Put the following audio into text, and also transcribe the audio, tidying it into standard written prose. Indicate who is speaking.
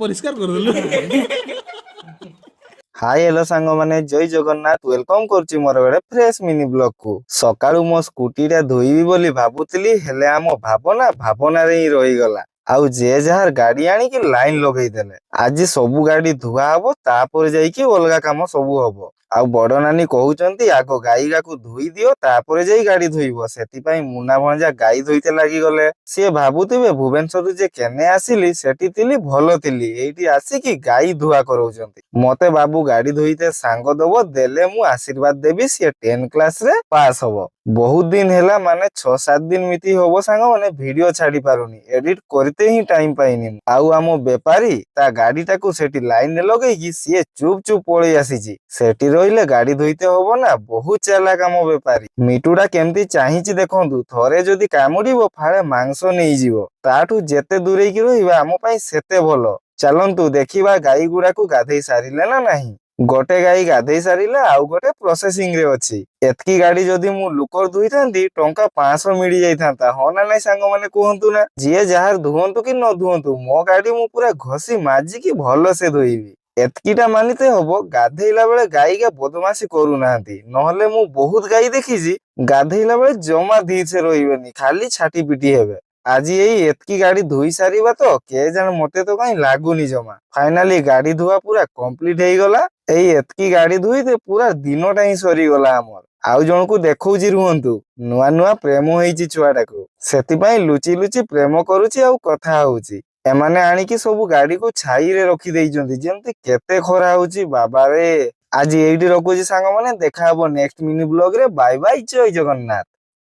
Speaker 1: ପରିଷ୍କାର କରିଦେଲୁ।
Speaker 2: High hello ସାଙ୍ଗ ମାନେ ଜୟ ଜଗନ୍ନାଥ ୱେଲକମ କରୁଛି ମୋର ଗୋଟେ ଫ୍ରେଶ ମିନି ବ୍ଲଗ କୁ। ସକାଳୁ ମୋ ସ୍କୁଟି ଟା ଧୋଇବି ବୋଲି ଭାବୁଥିଲି ହେଲେ ଆମ ଭାବନାରେ ହିଁ ରହିଗଲା। ଆଉ ଯେ ଯାହାର ଗାଡି ଆଣିକି ଲାଇନ ଲଗେଇଦେଲେ। ଆଜି ସବୁ ଗାଡି ଧୁଆ ହବ ତାପରେ ଯାଇକି ଅଲଗା କାମ ସବୁ ହବ। ଆଉ ବଡ ନାନୀ କହୁଛନ୍ତି ଆଗ ଗାଈଗାକୁ ଧୋଇ ଦିଅ ତାପରେ ଯାଇ ଗାଡି ଧୋଇବ। ସେଥିପାଇଁ ମୁନା ଭଣଜା ଗାଈ ଧୋଇତେ ଲାଗିଗଲେ। ସିଏ ଭାବୁଥିବେ ଭୁବନେଶ୍ୱରରୁ ଯେ କେନେ ଆସିଲି ସେଠି ଥିଲି ଭଲ ଥିଲି, ଏଇଠି ଆସିକି ଗାଈ ଧୁଆ କରଉଛନ୍ତି। ମତେ ବାବୁ ଗାଡି ଧୋଇତେ ସାଙ୍ଗ ଦବ ଦେଲେ ମୁଁ ଆଶୀର୍ବାଦ ଦେବି ସିଏ 10 କ୍ଲାସ ରେ ପାସ୍ ହବ। ବହୁତ ଦିନ ହେଲା ମାନେ 6-7 ଦିନ ମିତି ହବ ସାଙ୍ଗ ମାନେ ଭିଡିଓ ଛାଡି ପାରୁନି, ଏଡିଟ କରିତେ ହିଁ ଟାଇମ ପାଇନି। ଆଉ ଆମ ବେପାରୀ ତା ଗାଡିଟାକୁ ସେଠି ଲାଇନରେ ଲଗେଇକି ସିଏ ଚୁପ ଚୁପ ପଳେଇ ଆସିଛି। ସେଠି ରହିଲେ ଗାଡି ଧୋଇତେ ହବ ନା, ବହୁତ ଚାଲାକ ଆମ ବେପାରୀ। ମିଟୁଟା କେମିତି ଚାହିଁଛି ଦେଖନ୍ତୁ, ଥରେ ଯଦି କାମୁଡିବ ଫାଳେ ମାଂସ ନେଇଯିବ। ତାଠୁ ଯେତେ ଦୂରେଇକି ରହିବା ଆମ ପାଇଁ ସେତେ ଭଲ। ଚାଲନ୍ତୁ ଦେଖିବା ଗାଈ ଗୁଡାକୁ ଗାଧେଇ ସାରିଲେ ନା ନାହିଁ। ଗୋଟେ ଗାଈ ଗାଧେଇ ସାରିଲା ଆଉ ଗୋଟେ ପ୍ରୋସେସିଂ ରେ ଅଛି। ଏତକି ଗାଡି ଯଦି ମୁଁ ଲୋକର ଧୋଇଥାନ୍ତି ଟଙ୍କା 500 ମିଳି ଯାଇଥାନ୍ତା। ହଁ ନା ନାଇଁ ସାଙ୍ଗମାନେ କୁହନ୍ତୁ ନା। ଯିଏ ଯାହାର ଧୁଅନ୍ତୁ କି ନ ଧୁଅନ୍ତୁ ମୋ ଗାଡି ମୁଁ ପୁରା ଘଷି ମାଜିକି ଭଲସେ ଧୋଇବି। ଏତକିଟା ମାନିତେ ହବ ଗାଧେଇଲା ବେଳେ ଗାଈକା ବଦମାସି କରୁନାହାନ୍ତି। ନହେଲେ ମୁଁ ବହୁତ ଗାଈ ଦେଖିଛି ଗାଧେଇଲା ବେଳେ ଜମା ଧୀରସେ ରହିବେନି, ଖାଲି ଛାଟି ପିଟି ହେବେ। ଆଜି ଏଇ ଏତକି ଗାଡି ଧୋଇ ସାରିବା ତ କେଜାଣେ ମତେ ତ କାଇଁ ଲାଗୁନି ଜମା। ଫାଇନାଲି ଗାଡି ଧୁଆ ପୁରା କମ୍ପ୍ଲିଟ ହେଇଗଲା। ଏଇ ଏତକି ଗାଡି ଧୋଇତେ ପୁରା ଦିନଟା ହିଁ ସରିଗଲା ଆମର। ଆଉ ଜଣକୁ ଦେଖଉଛି ରୁହନ୍ତୁ, ନୂଆ ନୂଆ ପ୍ରେମ ହେଇଛି ଛୁଆଟାକୁ, ସେଥିପାଇଁ ଲୁଚି ଲୁଚି ପ୍ରେମ କରୁଛି ଆଉ କଥା ହଉଛି। ଏମାନେ ଆଣିକି ସବୁ ଗାଡିକୁ ଛାଇରେ ରଖି ଦେଇଛନ୍ତି, ଯେମିତି କେତେ ଖରା ହଉଛି ବାବାରେ। ଆଜି ଏଇଠି ରଖୁଛି ସାଙ୍ଗମାନେ, ଦେଖାହବ ନେକ୍ସଟ ମିନି ବ୍ଲଗ ରେ। ବାଇ ବାଇ, ଜୟ ଜଗନ୍ନାଥ।